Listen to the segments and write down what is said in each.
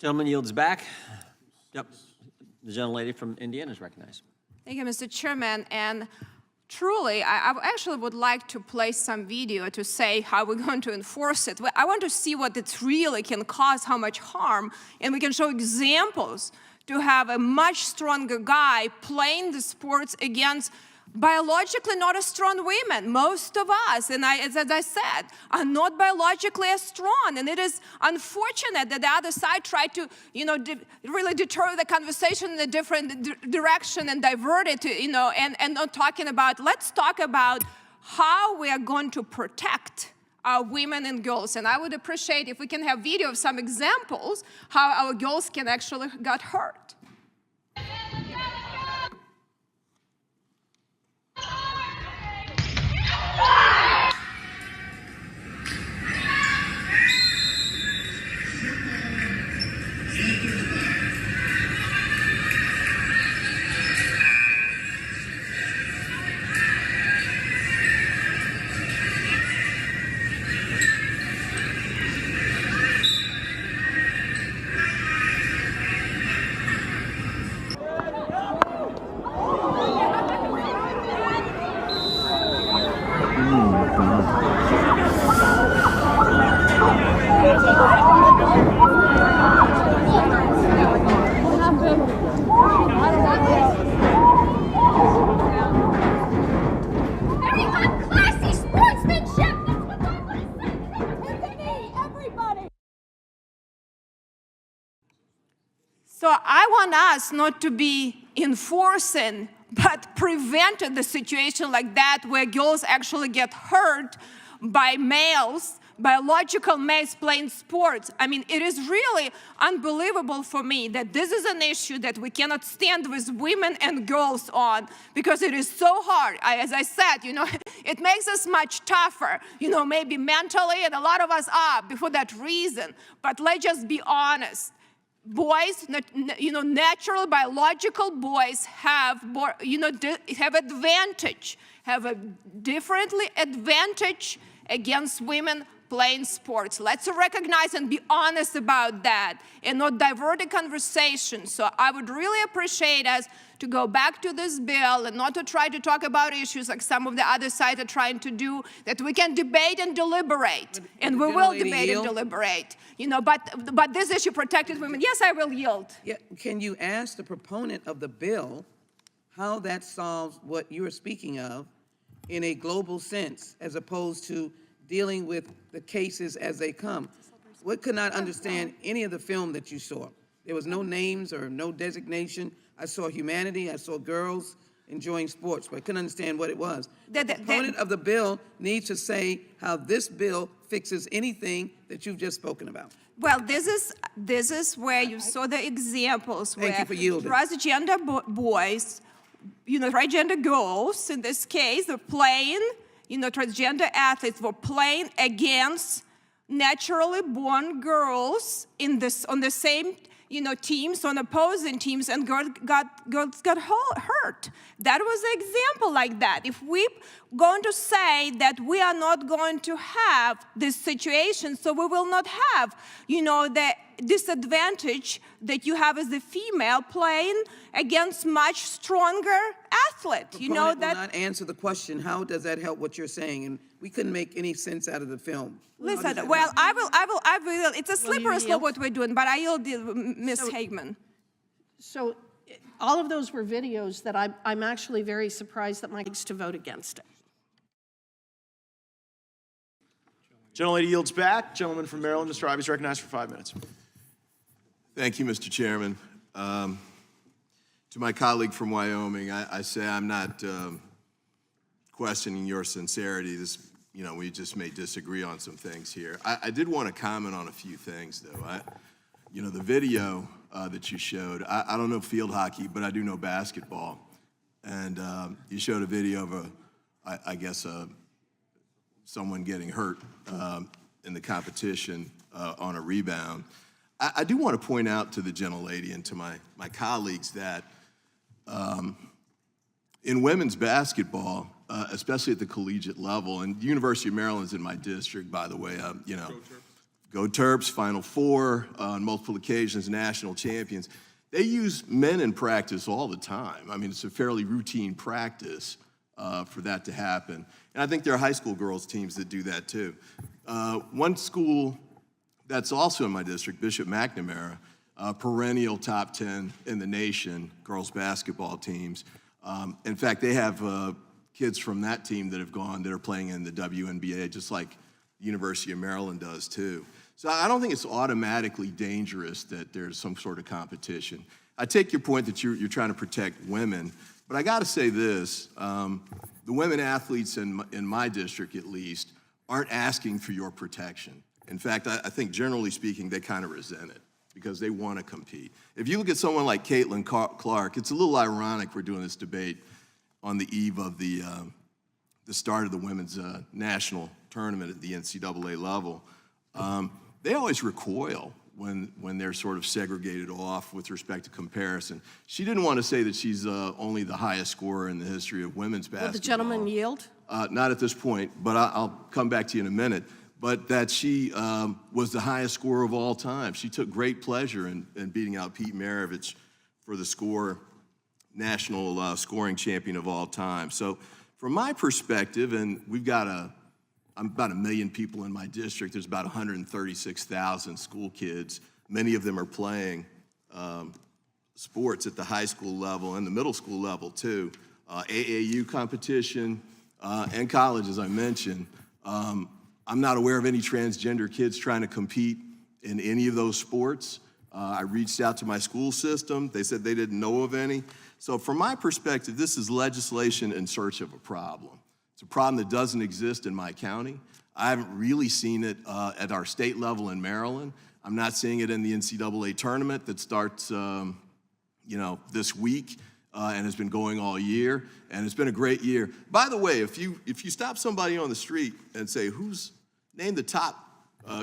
Gentleman yields back. Yep. The gentlelady from Indiana is recognized. Thank you, Mr. Chairman. And truly, I actually would like to play some video to say how we're going to enforce it. I want to see what it really can cause, how much harm, and we can show examples to have a much stronger guy playing the sports against biologically not as strong women. Most of us, and as I said, are not biologically as strong. And it is unfortunate that the other side tried to, really deter the conversation in a different direction and divert it to, and not talking about, let's talk about how we are going to protect our women and girls. And I would appreciate if we can have video of some examples how our girls can actually get hurt. So I want us not to be enforcing, but preventing the situation like that where girls actually get hurt by males, biological males playing sports. I mean, it is really unbelievable for me that this is an issue that we cannot stand with women and girls on, because it is so hard. As I said, it makes us much tougher, maybe mentally, and a lot of us are for that reason. But let's just be honest. Boys, natural biological boys have advantage, have a differently advantage against women playing sports. Let's recognize and be honest about that and not divert the conversation. So I would really appreciate us to go back to this bill and not to try to talk about issues like some of the other side are trying to do, that we can debate and deliberate. And we will debate and deliberate. But this issue protected women. Yes, I will yield. Yeah, can you ask the proponent of the bill how that solves what you are speaking of in a global sense, as opposed to dealing with the cases as they come? We could not understand any of the film that you saw. There was no names or no designation. I saw humanity, I saw girls enjoying sports, but I couldn't understand what it was. The proponent of the bill needs to say how this bill fixes anything that you've just spoken about. Well, this is where you saw the examples where transgender boys, transgender girls in this case, were playing, transgender athletes were playing against naturally born girls on the same teams, on opposing teams, and girls got hurt. That was an example like that. If we're going to say that we are not going to have this situation, so we will not have, the disadvantage that you have as a female playing against much stronger athlete. The proponent will not answer the question, how does that help what you're saying? And we couldn't make any sense out of the film. Listen, well, I will. It's a slippery slope what we're doing, but I yield, Ms. Hagman. So all of those were videos that I'm actually very surprised that Mike needs to vote against it. Gentlelady yields back. Gentleman from Maryland, Mr. Ivey, is recognized for 5 minutes. Thank you, Mr. Chairman. To my colleague from Wyoming, I say I'm not questioning your sincerity. We just may disagree on some things here. I did want to comment on a few things, though. The video that you showed, I don't know field hockey, but I do know basketball. And you showed a video of I guess someone getting hurt in the competition on a rebound. I do want to point out to the gentlelady and to my colleagues that in women's basketball, especially at the collegiate level, and the University of Maryland's in my district, by the way, Go Terps, Final Four, on multiple occasions, national champions. They use men in practice all the time. I mean, it's a fairly routine practice for that to happen. And I think there are high school girls teams that do that too. One school that's also in my district, Bishop McNamara, perennial top 10 in the nation, girls basketball teams. In fact, they have kids from that team that have gone that are playing in the WNBA, just like the University of Maryland does too. So I don't think it's automatically dangerous that there's some sort of competition. I take your point that you're trying to protect women, but I got to say this, the women athletes in my district at least aren't asking for your protection. In fact, I think generally speaking, they kind of resent it because they want to compete. If you look at someone like Caitlin Clark, it's a little ironic we're doing this debate on the eve of the start of the women's national tournament at the NCAA level. They always recoil when they're sort of segregated off with respect to comparison. She didn't want to say that she's only the highest scorer in the history of women's basketball. Will the gentleman yield? Not at this point, but I'll come back to you in a minute. But that she was the highest scorer of all time. She took great pleasure in beating out Pete Maravich for the national scoring champion of all time. So from my perspective, and I'm about 1 million people in my district. There's about 136,000 school kids. Many of them are playing sports at the high school level and the middle school level too. AAU competition and college, as I mentioned. I'm not aware of any transgender kids trying to compete in any of those sports. I reached out to my school system. They said they didn't know of any. So from my perspective, this is legislation in search of a problem. It's a problem that doesn't exist in my county. I haven't really seen it at our state level in Maryland. I'm not seeing it in the NCAA tournament that starts this week and has been going all year, and it's been a great year. By the way, if you stop somebody on the street and say, name the top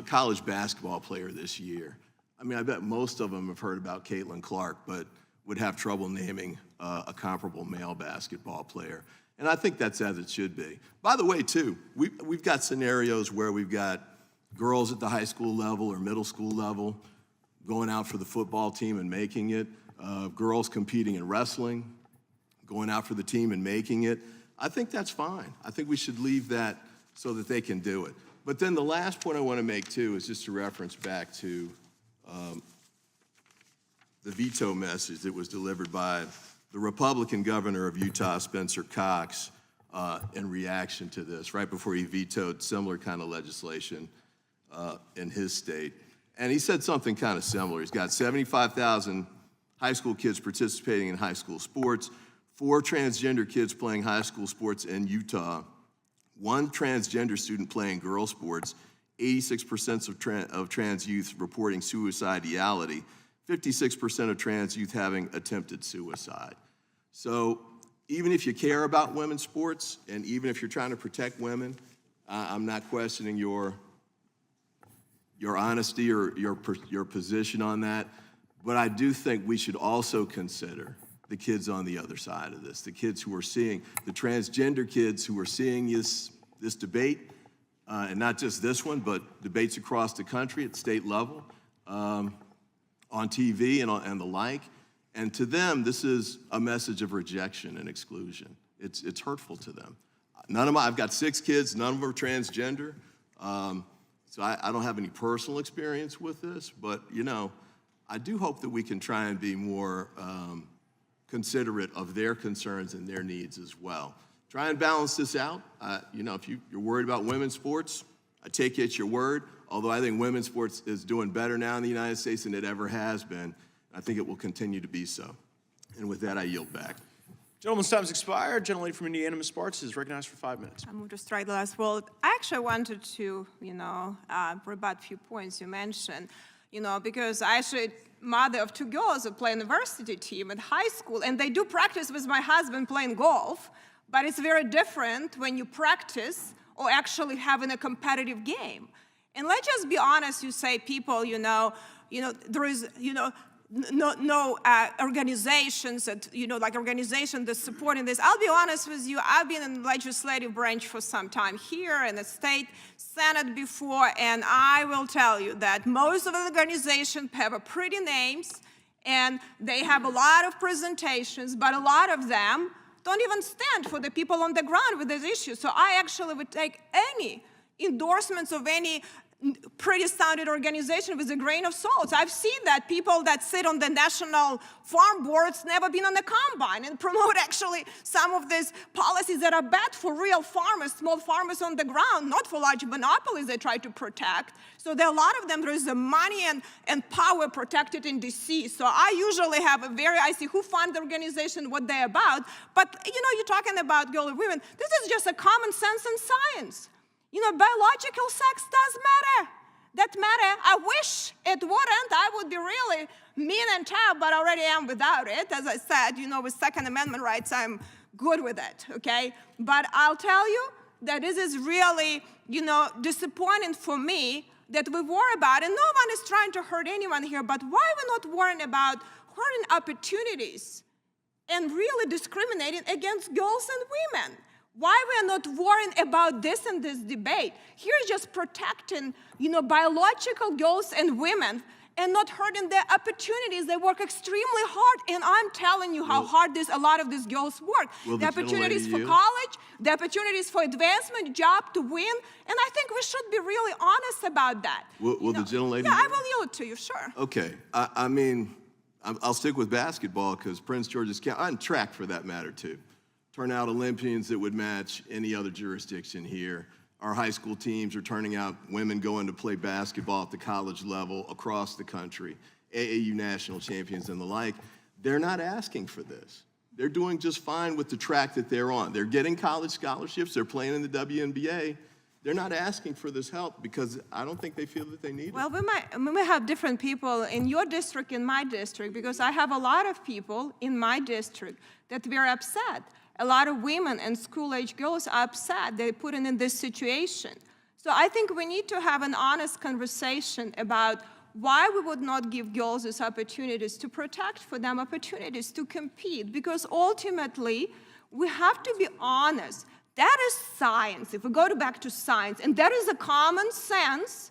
college basketball player this year, I mean, I bet most of them have heard about Caitlin Clark, but would have trouble naming a comparable male basketball player. And I think that's as it should be. By the way, too, we've got scenarios where we've got girls at the high school level or middle school level going out for the football team and making it, girls competing in wrestling, going out for the team and making it. I think that's fine. I think we should leave that so that they can do it. But then the last point I want to make, too, is just to reference back to the veto message that was delivered by the Republican governor of Utah, Spencer Cox, in reaction to this, right before he vetoed similar kind of legislation in his state. And he said something kind of similar. He's got 75,000 high school kids participating in high school sports, 4 transgender kids playing high school sports in Utah, 1 transgender student playing girls sports, 86% of trans youth reporting suicidality, 56% of trans youth having attempted suicide. So even if you care about women's sports, and even if you're trying to protect women, I'm not questioning your honesty or your position on that, but I do think we should also consider the kids on the other side of this, the kids who are seeing, the transgender kids who are seeing this debate, and not just this one, but debates across the country at state level, on TV and the like. And to them, this is a message of rejection and exclusion. It's hurtful to them. I've got 6 kids, none of them are transgender. So I don't have any personal experience with this, but I do hope that we can try and be more considerate of their concerns and their needs as well. Try and balance this out. If you're worried about women's sports, I take it at your word, although I think women's sports is doing better now in the United States than it ever has been. I think it will continue to be so. And with that, I yield back. Gentleman's time's expired. Gentlelady from Indiana, Ms. Spartz, is recognized for 5 minutes. I'm going to strike the last word. I actually wanted to, rebut a few points you mentioned, because I actually mother of 2 girls who play on the varsity team at high school, and they do practice with my husband playing golf, but it's very different when you practice or actually having a competitive game. And let's just be honest, you say people, there is, organizations that, like organizations that's supporting this. I'll be honest with you, I've been in the legislative branch for some time here in the state Senate before, and I will tell you that most of the organizations have a pretty names, and they have a lot of presentations, but a lot of them don't even stand for the people on the ground with these issues. So I actually would take any endorsements of any pretty sounded organization with a grain of salt. I've seen that people that sit on the national farm boards never been on the combine and promote actually some of these policies that are bad for real farmers, small farmers on the ground, not for large monopolies they try to protect. So there are a lot of them, there is the money and power protected in DC. So I usually have I see who fund the organization, what they're about. But you're talking about girl and women. This is just a common sense and science. Biological sex does matter. That matter. I wish it wouldn't. I would be really mean and tough, but I already am without it. As I said, with Second Amendment rights, I'm good with it, okay? But I'll tell you that this is really, disappointing for me that we worry about, and no one is trying to hurt anyone here, but why are we not worrying about hurting opportunities and really discriminating against girls and women? Why we are not worrying about this in this debate? Here is just protecting, biological girls and women and not hurting their opportunities. They work extremely hard, and I'm telling you how hard a lot of these girls work. The opportunities for college, the opportunities for advancement, job to win, and I think we should be really honest about that. Will the gentlelady? Yeah, I will yield to you, sure. Okay, I'll stick with basketball because Prince George's County, and track for that matter too. Turn out Olympians that would match any other jurisdiction here. Our high school teams are turning out women going to play basketball at the college level across the country, AAU national champions and the like. They're not asking for this. They're doing just fine with the track that they're on. They're getting college scholarships. They're playing in the WNBA. They're not asking for this help because I don't think they feel that they need it. Well, we might have different people in your district, in my district, because I have a lot of people in my district that were upset. A lot of women and school-age girls are upset they're put in this situation. So I think we need to have an honest conversation about why we would not give girls these opportunities to protect for them opportunities to compete, because ultimately we have to be honest. That is science, if we go back to science, and that is a common sense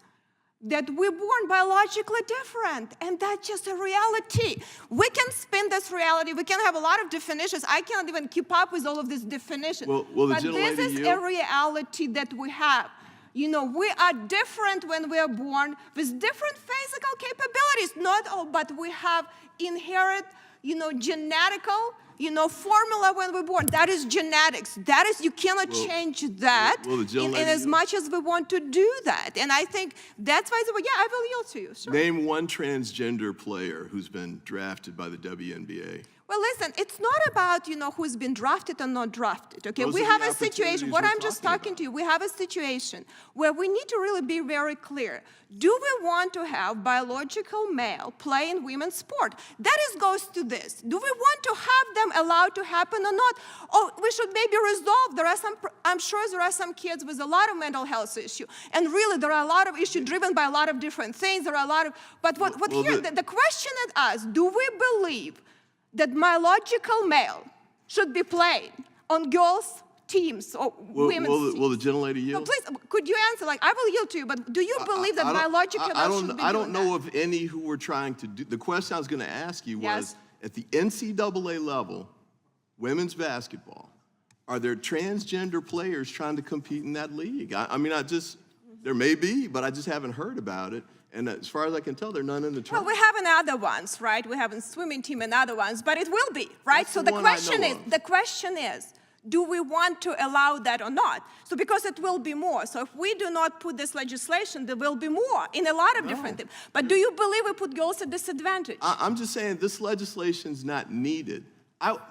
that we're born biologically different, and that's just a reality. We can spin this reality. We can have a lot of definitions. I can't even keep up with all of these definitions. But this is a reality that we have. We are different when we are born with different physical capabilities. Not all, but we have inherent, genetical, formula when we're born. That is genetics. That is, you cannot change that in as much as we want to do that. And I think that's why, I will yield to you. Sure. Name one transgender player who's been drafted by the WNBA. Well, listen, it's not about, who's been drafted or not drafted, okay? We have a situation, what I'm just talking to you, we have a situation where we need to really be very clear. Do we want to have biological male playing women's sport? That goes to this. Do we want to have them allowed to happen or not? Or we should maybe resolve, I'm sure there are some kids with a lot of mental health issues. And really, there are a lot of issues driven by a lot of different things. There are a lot of, but the question is us, do we believe that biological male should be playing on girls' teams or women's teams? Will the gentlelady yield? No, please, could you answer? I will yield to you, but do you believe that biological male should be I don't know of any who were trying to do. The question I was going to ask you was, at the NCAA level, women's basketball, are there transgender players trying to compete in that league? There may be, but I just haven't heard about it. And as far as I can tell, there are none in the tournament. Well, we have other ones, right? We have a swimming team and other ones, but it will be, right? That's so the question is, do we want to allow that or not? So because it will be more. So if we do not put this legislation, there will be more in a lot of different things. But do you believe we put girls at disadvantage? I'm just saying this legislation's not needed.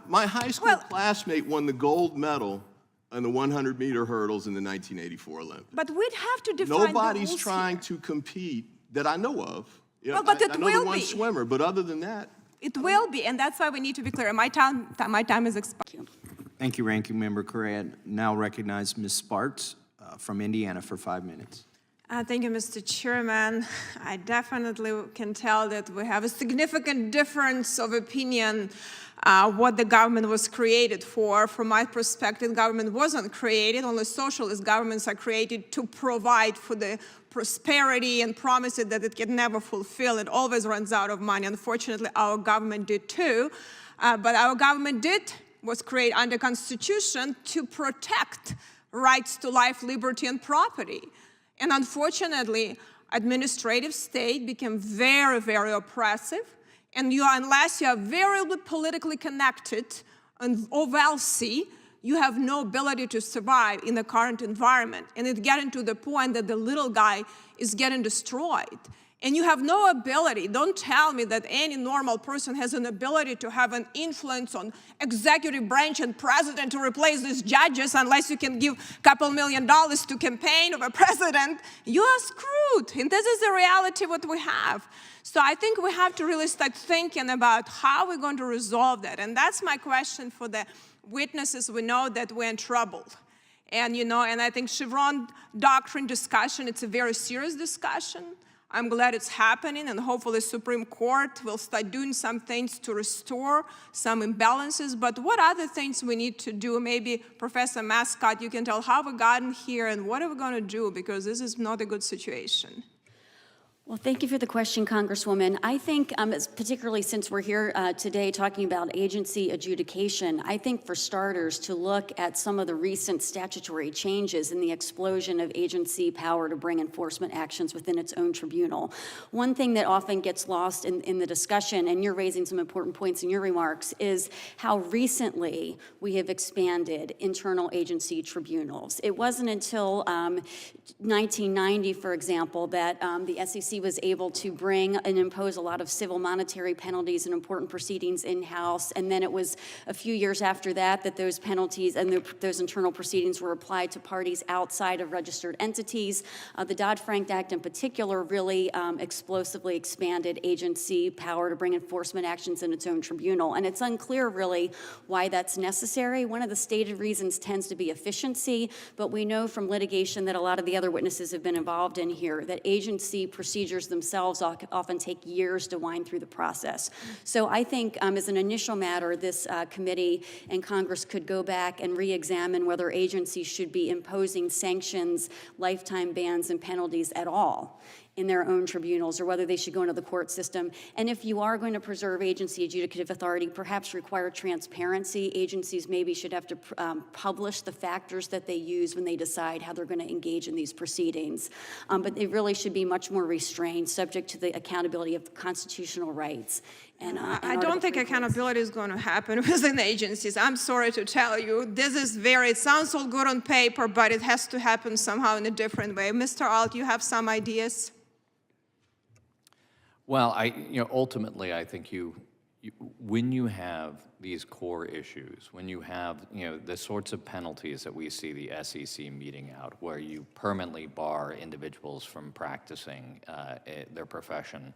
My high school classmate won the gold medal on the 100-meter hurdles in the 1984 Olympics. But we'd have to define the Nobody's rules trying here. to compete that I know of. But it I know will the one be. swimmer, but other than that. It will be, and that's why we need to be clear. My time is expired. Thank you, Ranking Member Correa. Now recognize Ms. Spartz from Indiana for 5 minutes. Thank you, Mr. Chairman. I definitely can tell that we have a significant difference of opinion what the government was created for. From my perspective, government wasn't created. Only socialist governments are created to provide for the prosperity and promises that it can never fulfill. It always runs out of money. Unfortunately, our government did too. But our government was created under Constitution to protect rights to life, liberty, and property. And unfortunately, administrative state became very, very oppressive. And unless you are very politically connected or wealthy, you have no ability to survive in the current environment. And it's getting to the point that the little guy is getting destroyed. And you have no ability. Don't tell me that any normal person has an ability to have an influence on executive branch and president to replace these judges unless you can give a couple $1 million to campaign of a president. You are screwed. And this is the reality what we have. So I think we have to really start thinking about how we're going to resolve that. And that's my question for the witnesses. We know that we're in trouble. And, and I think Chevron doctrine discussion, it's a very serious discussion. I'm glad it's happening, and hopefully Supreme Court will start doing some things to restore some imbalances. But what other things we need to do? Maybe Professor Mascott, you can tell how we gotten here and what are we going to do, because this is not a good situation. Well, thank you for the question, Congresswoman. I think, particularly since we're here today talking about agency adjudication, I think for starters to look at some of the recent statutory changes in the explosion of agency power to bring enforcement actions within its own tribunal. One thing that often gets lost in the discussion, and you're raising some important points in your remarks, is how recently we have expanded internal agency tribunals. It wasn't until 1990, for example, that the SEC was able to bring and impose a lot of civil monetary penalties and important proceedings in-house, and then it was a few years after that that those penalties and those internal proceedings were applied to parties outside of registered entities. The Dodd-Frank Act in particular really explosively expanded agency power to bring enforcement actions in its own tribunal, and it's unclear really why that's necessary. One of the stated reasons tends to be efficiency, but we know from litigation that a lot of the other witnesses have been involved in here that agency procedures themselves often take years to wind through the process. So I think as an initial matter, this committee and Congress could go back and re-examine whether agencies should be imposing sanctions, lifetime bans, and penalties at all in their own tribunals, or whether they should go into the court system. And if you are going to preserve agency adjudicative authority, perhaps require transparency. Agencies maybe should have to publish the factors that they use when they decide how they're going to engage in these proceedings. But they really should be much more restrained, subject to the accountability of constitutional rights. And I don't think accountability is going to happen within agencies. I'm sorry to tell you. This is it sounds all good on paper, but it has to happen somehow in a different way. Mr. Alt, you have some ideas? Well, ultimately, I think when you have these core issues, when you have, the sorts of penalties that we see the SEC meting out, where you permanently bar individuals from practicing their profession,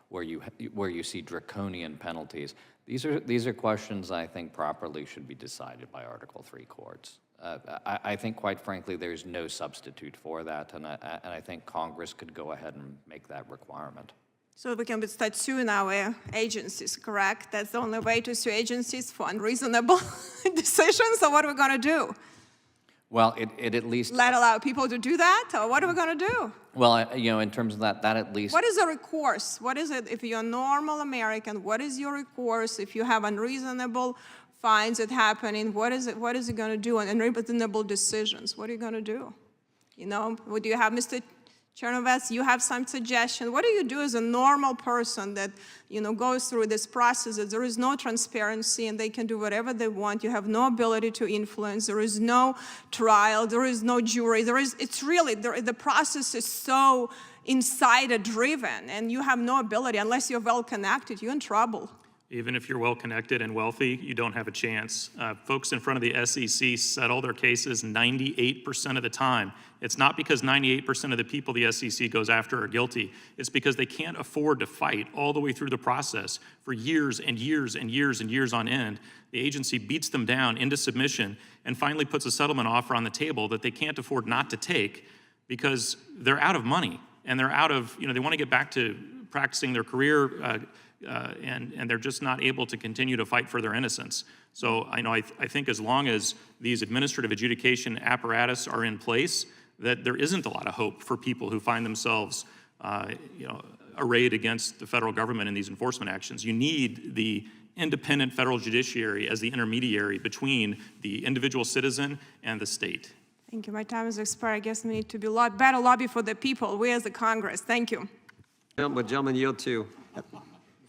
where you see draconian penalties, these are questions I think properly should be decided by Article III courts. I think, quite frankly, there's no substitute for that, and I think Congress could go ahead and make that requirement. So we can start suing our agencies, correct? That's the only way to sue agencies for unreasonable decisions, or what are we going to do? Well, it at least... Allow people to do that, or what are we going to do? Well, in terms of that at least... What is a recourse? What is it, if you're a normal American, what is your recourse? If you have unreasonable fines that happening, what is it going to do? And unreasonable decisions, what are you going to do? What do you have, Mr. Chernovets, you have some suggestion. What do you do as a normal person that, goes through this process? That there is no transparency and they can do whatever they want. You have no ability to influence. There is no trial. There is no jury. The process is so insider-driven, and you have no ability. Unless you're well-connected, you're in trouble. Even if you're well-connected and wealthy, you don't have a chance. Folks in front of the SEC settle their cases 98% of the time. It's not because 98% of the people the SEC goes after are guilty. It's because they can't afford to fight all the way through the process for years and years and years and years on end. The agency beats them down into submission and finally puts a settlement offer on the table that they can't afford not to take. because they're out of money and they're out of, they want to get back to practicing their career and they're just not able to continue to fight for their innocence. So I think as long as these administrative adjudication apparatus are in place, that there isn't a lot of hope for people who find themselves arrayed against the federal government in these enforcement actions. You need the independent federal judiciary as the intermediary between the individual citizen and the state. Thank you. My time is expired. I guess we need to be better lobby for the people. We as the Congress. Thank you. Would gentleman yield to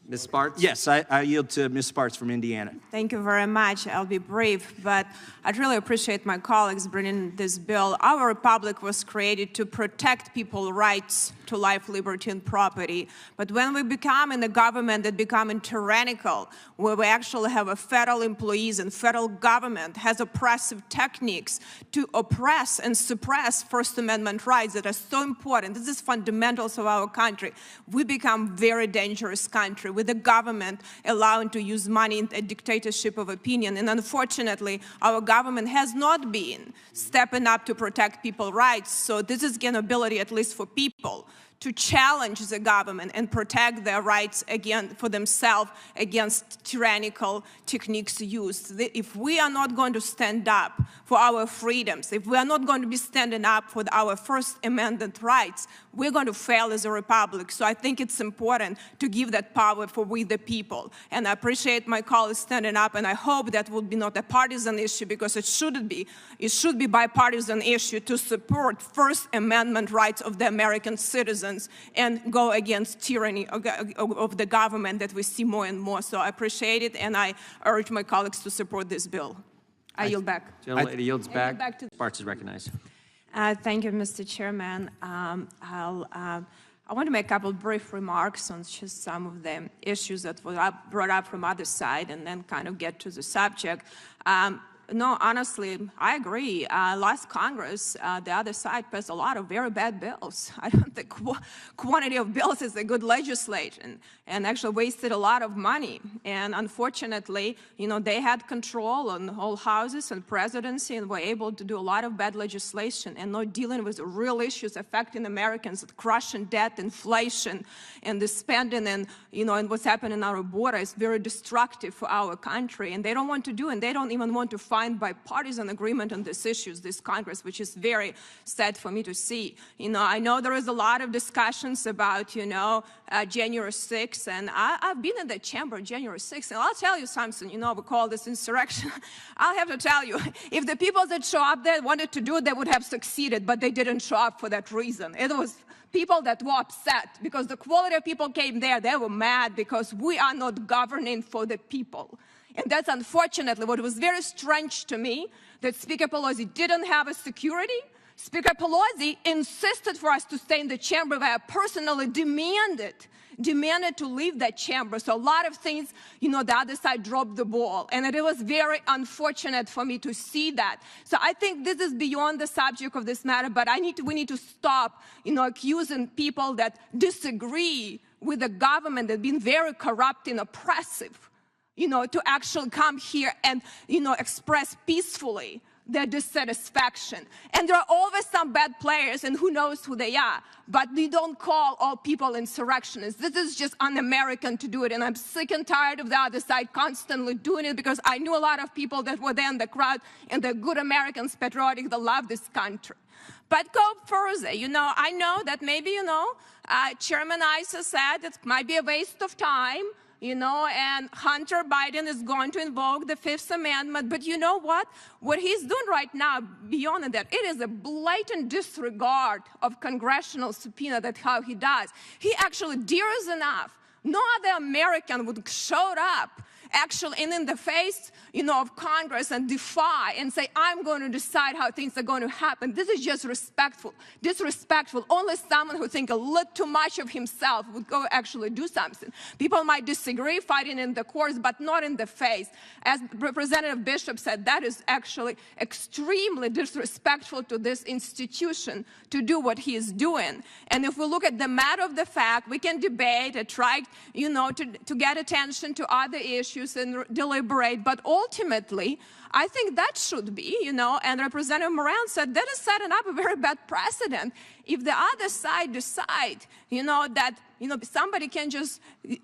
Ms. Spartz? Yes, I yield to Ms. Spartz from Indiana. Thank you very much. I'll be brief, but I'd really appreciate my colleagues bringing this bill. Our republic was created to protect people's rights to life, liberty, and property. But when we become in a government that becomes tyrannical, where we actually have a federal employees and federal government has oppressive techniques to oppress and suppress First Amendment rights that are so important, this is fundamentals of our country, we become very dangerous country with the government allowing to use money in a dictatorship of opinion. And unfortunately, our government has not been stepping up to protect people's rights. So this is an ability, at least for people, to challenge the government and protect their rights again for themselves against tyrannical techniques used. If we are not going to stand up for our freedoms, if we are not going to be standing up for our First Amendment rights, we're going to fail as a republic. So I think it's important to give that power for we the people. And I appreciate my colleagues standing up, and I hope that will be not a partisan issue, because it shouldn't be. It should be bipartisan issue to support First Amendment rights of the American citizens and go against tyranny of the government that we see more and more. So I appreciate it, and I urge my colleagues to support this bill. I yield back. Gentlelady yields back. back to- Spartz is recognized. Thank you, Mr. Chairman. I want to make a couple brief remarks on just some of the issues that were brought up from other side, and then kind of get to the subject. No, honestly, I agree. Last Congress, the other side passed a lot of very bad bills. I don't think quantity of bills is a good legislation, and actually wasted a lot of money. And unfortunately, they had control on all houses and presidency, and were able to do a lot of bad legislation and not dealing with real issues affecting Americans, crushing debt, inflation, and the spending, and and what's happening in our border is very destructive for our country. And they don't want to do, and they don't even want to find bipartisan agreement on these issues, this Congress, which is very sad for me to see. I know there is a lot of discussions about, January 6th, and I've been in the chamber January 6th, and I'll tell you something, we call this insurrection. I'll have to tell you, if the people that show up there wanted to do it, they would have succeeded, but they didn't show up for that reason. It was people that were upset because the quality of people came there. They were mad because we are not governing for the people. And that's unfortunately what was very strange to me, that Speaker Pelosi didn't have a security. Speaker Pelosi insisted for us to stay in the chamber, where I personally demanded to leave that chamber. So a lot of things, the other side dropped the ball. And it was very unfortunate for me to see that. So I think this is beyond the subject of this matter, but we need to stop, accusing people that disagree with the government that's been very corrupt and oppressive, to actually come here and, express peacefully their dissatisfaction. And there are always some bad players, and who knows who they are, but we don't call all people insurrectionists. This is just un-American to do it, and I'm sick and tired of the other side constantly doing it, because I knew a lot of people that were there in the crowd, and they're good Americans, patriotic, that love this country. But go further, I know that maybe, Chairman Issa said it might be a waste of time, and Hunter Biden is going to invoke the Fifth Amendment. But you know what? What he's doing right now, beyond that, it is a blatant disregard of congressional subpoena. That's how he does. He actually dares enough. No other American would show up actually in the face, of Congress and defy and say, I'm going to decide how things are going to happen. This is just disrespectful. Only someone who thinks a little too much of himself would go actually do something. People might disagree, fighting in the courts, but not in the face. As Representative Bishop said, that is actually extremely disrespectful to this institution to do what he is doing. And if we look at the matter of the fact, we can debate and try, to get attention to other issues and deliberate, but ultimately, I think that should be, and Representative Moran said that is setting up a very bad precedent. If the other side decide, that, somebody can just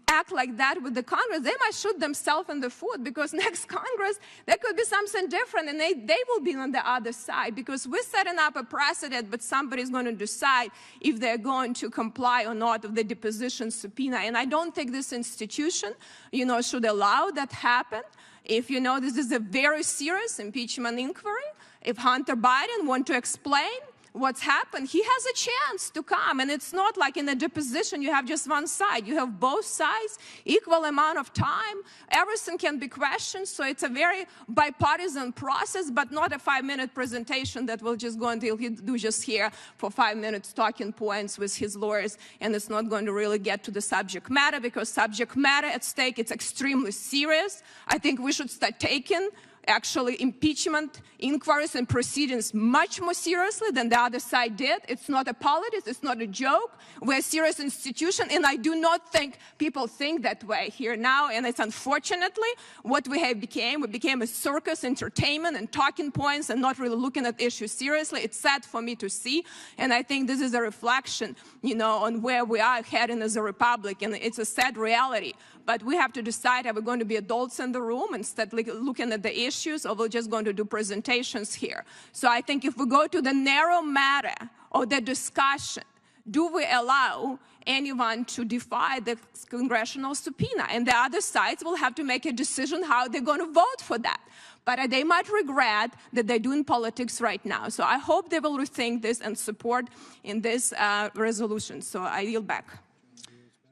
act like that with the Congress, they might shoot themselves in the foot, because next Congress, there could be something different, and they will be on the other side, because we're setting up a precedent, but somebody's going to decide if they're going to comply or not with the deposition subpoena. And I don't think this institution, should allow that happen. If this is a very serious impeachment inquiry, if Hunter Biden wants to explain what's happened, he has a chance to come. And it's not like in a deposition you have just one side. You have both sides, equal amount of time. Everything can be questioned. So it's a very bipartisan process, but not a 5-minute presentation that will just go until he do just here for 5 minutes talking points with his lawyers. And it's not going to really get to the subject matter, because subject matter at stake, it's extremely serious. I think we should start taking actually impeachment inquiries and proceedings much more seriously than the other side did. It's not a politics, it's not a joke. We're a serious institution, and I do not think people think that way here now, and it's unfortunately what we have became. We became a circus, entertainment, and talking points, and not really looking at issues seriously. It's sad for me to see, and I think this is a reflection, on where we are heading as a republic, and it's a sad reality. But we have to decide, are we going to be adults in the room instead of looking at the issues, or we're just going to do presentations here? So I think if we go to the narrow matter of the discussion, do we allow anyone to defy the congressional subpoena? And the other sides will have to make a decision how they're going to vote for that. But they might regret that they're doing politics right now. So I hope they will rethink this and support in this resolution. So I yield back.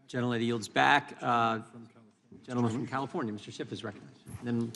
Gentlelady yields back. Gentleman from California, Mr. Schiff is recognized. Then